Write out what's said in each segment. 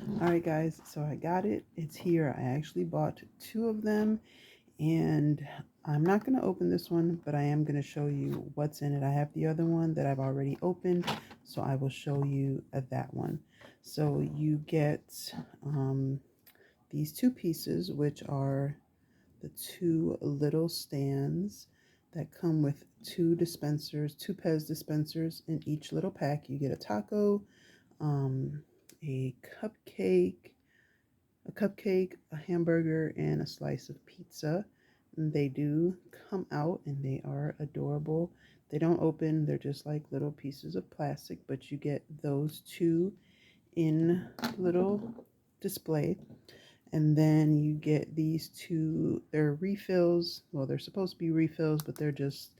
All right, guys, so I got it. It's here. I actually bought two of them, and I'm not going to open this one, but I am going to show you what's in it. I have the other one that I've already opened, so I will show you that one. So you get these two pieces, which are the two little stands that come with two dispensers, two Pez dispensers in each little pack. You get a taco, um, a cupcake, a hamburger, and a slice of pizza. And they do come out and they are adorable. They don't open, they're just like little pieces of plastic, but you get those two in little display. And then you get these two, they're refills. Well, they're supposed to be refills, but they're just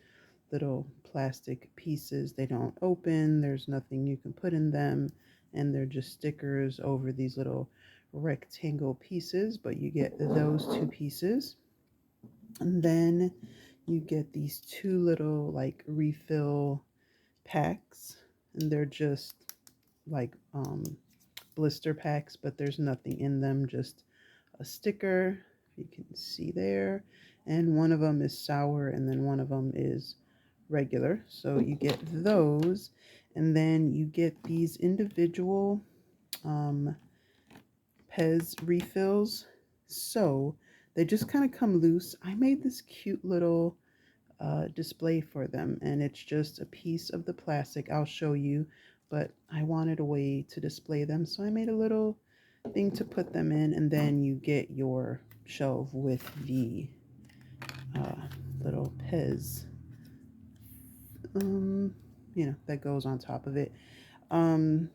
little plastic pieces. They don't open, there's nothing you can put in them, and they're just stickers over these little rectangle pieces, but you get those two pieces. And then you get these two little like refill packs, and they're just like blister packs, but there's nothing in them, just a sticker, you can see there, and one of them is sour and then one of them is regular. So you get those, and then you get these individual um, Pez refills. So they just kind of come loose. I made this cute little display for them, and it's just a piece of the plastic. I'll show you, but I wanted a way to display them, so I made a little thing to put them in, and then you get your shelf with the little Pez, that goes on top of it.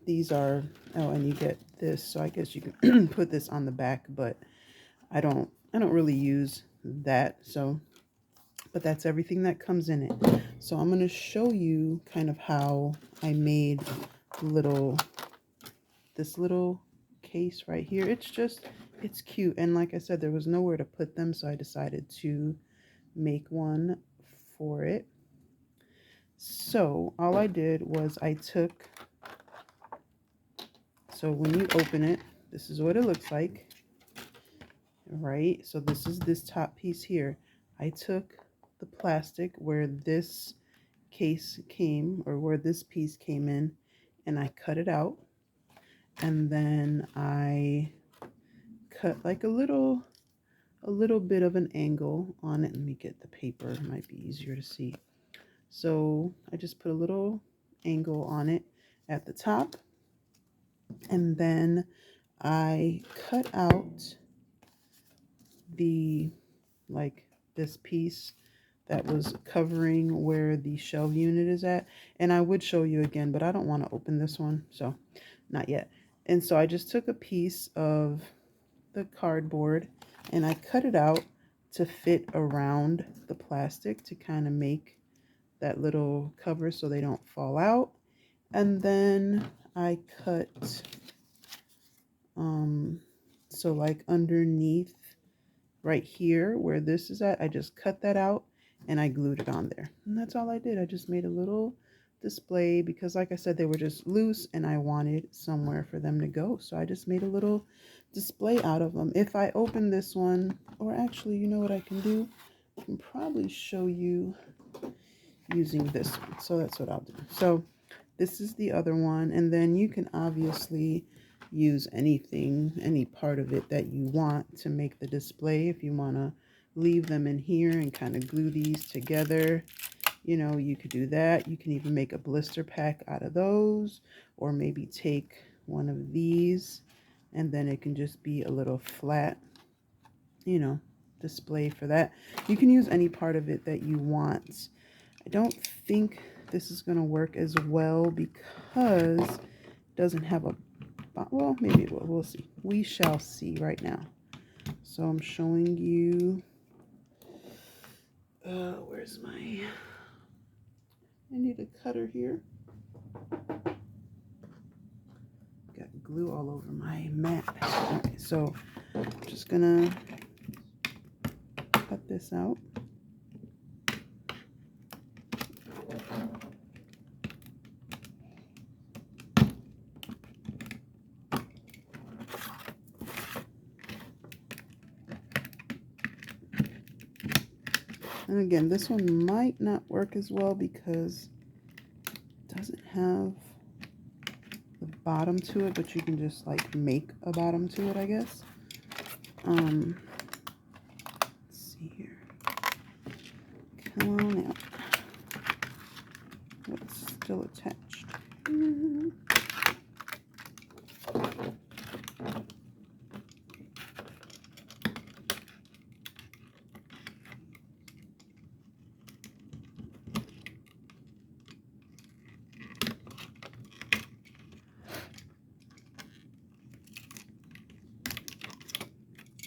These are, oh, and you get this, so I guess you can put this on the back, but I don't really use that, so, but that's everything that comes in it. So I'm going to show you kind of how I made little, this little case right here. It's cute, and like I said, there was nowhere to put them, so I decided to make one for it. So all I did was so when you open it, this is what it looks like, right? So this is this top piece here. I took the plastic where this case came, or where this piece came in, and I cut it out, and then I cut like a little bit of an angle on it. Let me get the paper, it might be easier to see. So I just put a little angle on it at the top, and then I cut out the, like, this piece that was covering where the shelf unit is at. And I would show you again, but I don't want to open this one, so not yet. And so I just took a piece of the cardboard and I cut it out to fit around the plastic to kind of make that little cover so they don't fall out. And then I cut so like underneath right here where this is at, I just cut that out and I glued it on there. And that's all I did. I just made a little display because, like I said, they were just loose and I wanted somewhere for them to go. So I just made a little display out of them. If I open this one, or actually, you know what I can do? I can probably show you using this one. So that's what I'll do. So this is the other one. And then you can obviously use anything, any part of it that you want to make the display. If you want to leave them in here and kind of glue these together, you could do that. You can even make a blister pack out of those, or maybe take one of these and then it can just be a little flat, display for that. You can use any part of it that you want. I don't think this is going to work as well because it doesn't have a, well, maybe it will. We'll see. We shall see right now. So I'm showing you, where's my, I need a cutter here. Got glue all over my mat. Okay, so I'm just gonna cut this out. And again, this one might not work as well because it doesn't have the bottom to it, but you can just like make a bottom to it, I guess. Let's see here. Come on out. It's still attached.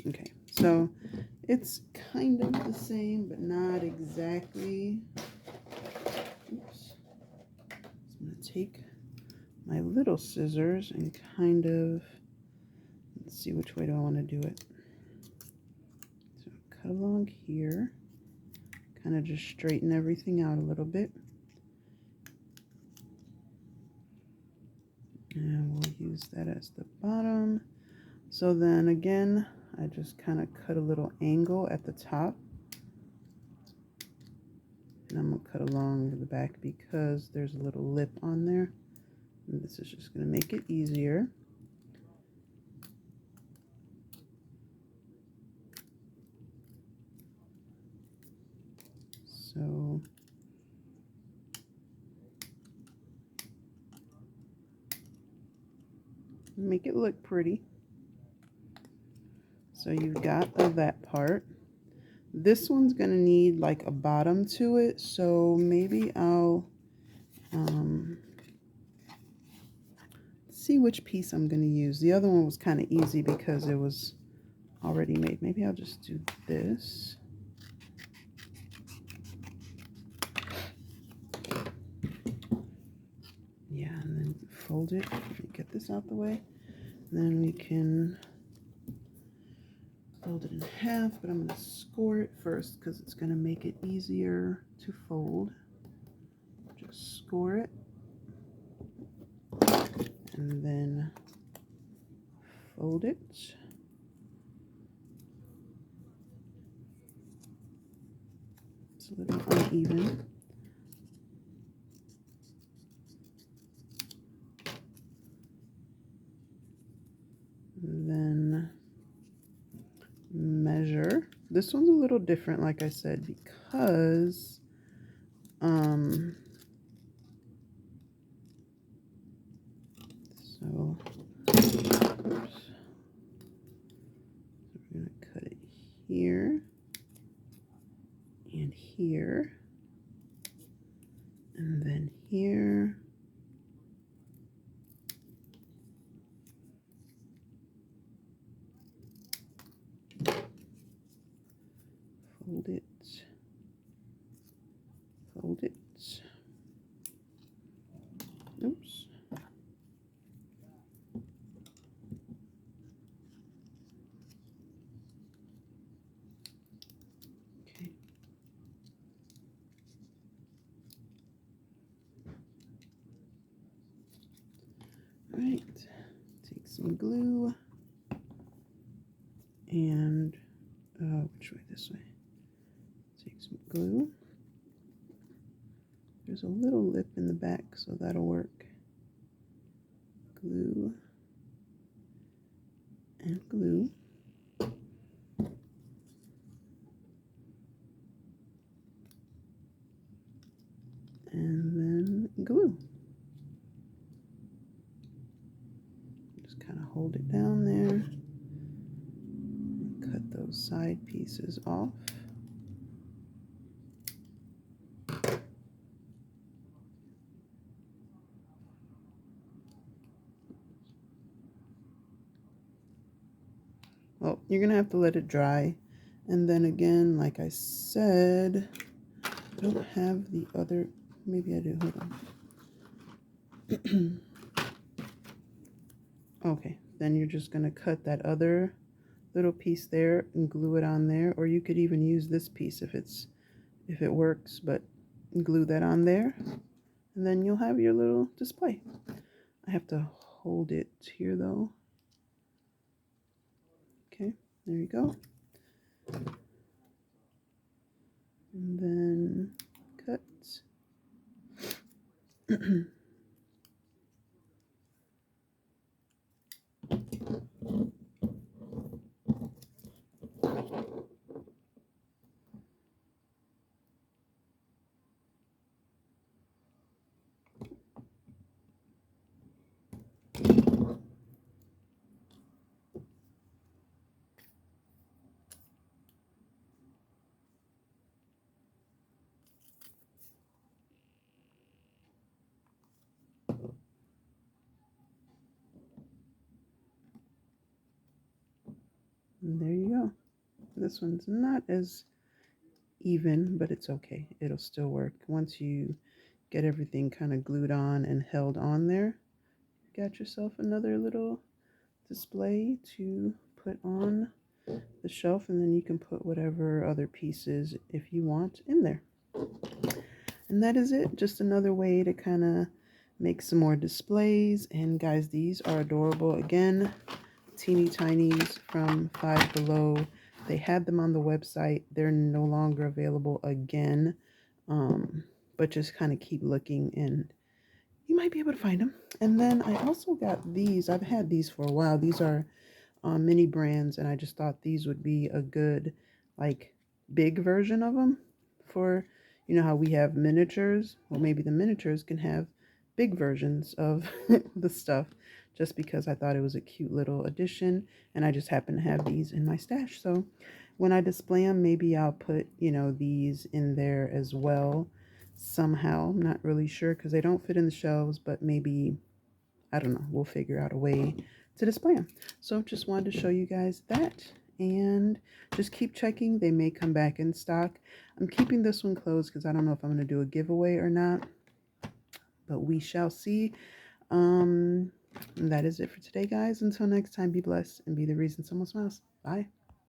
Okay, so it's kind of the same, but not exactly. Oops. I'm going to take my little scissors and kind of, let's see, which way do I want to do it? So cut along here, kind of just straighten everything out a little bit. And we'll use that as the bottom. So then again, I just kind of cut a little angle at the top. And I'm going to cut along the back because there's a little lip on there. And this is just going to make it easier. So make it look pretty. So you've got that part. This one's gonna need like a bottom to it, so maybe I'll see which piece I'm gonna use. The other one was kind of easy because it was already made. Maybe I'll just do this. Yeah, and then fold it. Let me get this out the way. And then we can fold it in half, but I'm going to score it first because it's going to make it easier to fold. Just score it. And then fold it. It's a little uneven. And then measure. This one's a little different, like I said, because so we're going to cut it here and here and then here. Fold it, fold it. Oops. Okay. All right. Take some glue and which way? This way. Take some glue. There's a little lip in the back, so that'll work. Glue and glue. And then glue. Just kind of hold it down there. Cut those side pieces off. Well, you're going to have to let it dry. And then again, like I said, I don't have the other, maybe I do, hold on. Okay, then you're just going to cut that other little piece there and glue it on there, or you could even use this piece if it works, but glue that on there, and then you'll have your little display. I have to hold it here though. Okay, there you go. And then cut. And there you go. This one's not as even, but it's okay. It'll still work. Once you get everything kind of glued on and held on there, you got yourself another little display to put on the shelf, and then you can put whatever other pieces if you want in there. And that is it. Just another way to kind of make some more displays. And guys, these are adorable. Again, teeny tinies from Five Below. They had them on the website. They're no longer available again. But just kind of keep looking and you might be able to find them. And then I also got these. I've had these for a while. These are mini brands, and I just thought these would be a good, like, big version of them for, you know how we have miniatures? Well, maybe the miniatures can have big versions of the stuff, just because I thought it was a cute little addition, and I just happen to have these in my stash. So when I display them, maybe I'll put, you know, these in there as well somehow. I'm not really sure because they don't fit in the shelves, but maybe, I don't know, we'll figure out a way to display them. So just wanted to show you guys that, and just keep checking. They may come back in stock. I'm keeping this one closed because I don't know if I'm going to do a giveaway or not, but we shall see. And that is it for today, guys. Until next time, be blessed and be the reason someone smiles. Bye.